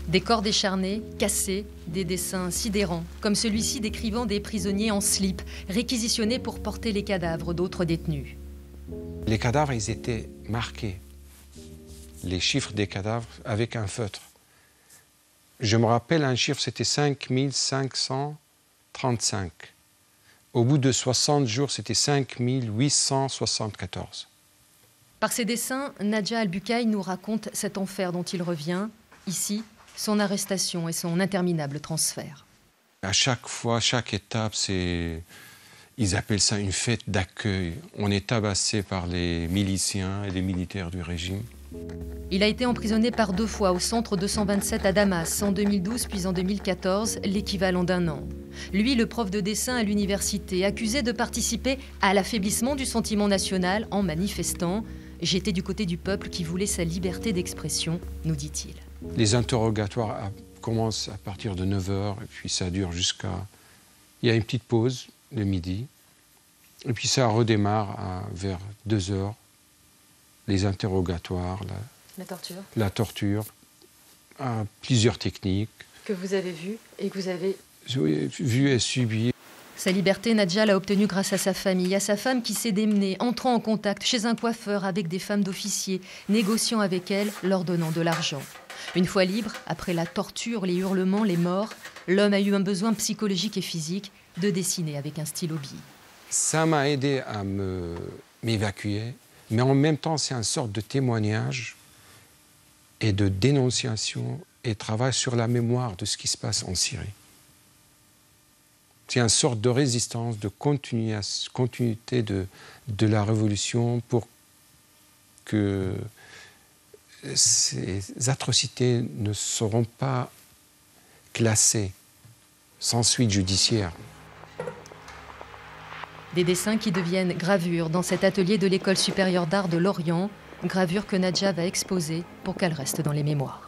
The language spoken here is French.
Des corps décharnés, cassés, des dessins sidérants, comme celui-ci décrivant des prisonniers en slip, réquisitionnés pour porter les cadavres d'autres détenus. Les cadavres, ils étaient marqués, les chiffres des cadavres, avec un feutre. Je me rappelle, un chiffre, c'était 5535. Au bout de 60 jours, c'était 5874. Par ses dessins, Nadja Al-Bucaille nous raconte cet enfer dont il revient, ici, son arrestation et son interminable transfert. À chaque fois, chaque étape, ils appellent ça une fête d'accueil. On est tabassé par les miliciens et les militaires du régime. Il a été emprisonné par 2 fois au centre 227 à Damas, en 2012 puis en 2014, l'équivalent d'1 an. Lui, le prof de dessin à l'université, accusé de participer à l'affaiblissement du sentiment national en manifestant. J'étais du côté du peuple qui voulait sa liberté d'expression, nous dit-il. Les interrogatoires commencent à partir de 9 h et puis ça dure jusqu'à... Il y a une petite pause le midi et puis ça redémarre vers 2 h. Les interrogatoires, la torture, plusieurs techniques. Que vous avez vues et que vous avez... Vu et subi. Sa liberté, Nadja l'a obtenue grâce à sa famille, à sa femme qui s'est démenée, entrant en contact chez un coiffeur avec des femmes d'officiers, négociant avec elles, leur donnant de l'argent. Une fois libre, après la torture, les hurlements, les morts, l'homme a eu un besoin psychologique et physique de dessiner avec un stylo bille. Ça m'a aidé à m'évacuer, mais en même temps, c'est une sorte de témoignage et de dénonciation et travail sur la mémoire de ce qui se passe en Syrie. C'est une sorte de résistance, de continuité de la révolution pour que ces atrocités ne seront pas classées sans suite judiciaire. Des dessins qui deviennent gravures dans cet atelier de l'École supérieure d'art de Lorient, gravures que Nadja va exposer pour qu'elles restent dans les mémoires.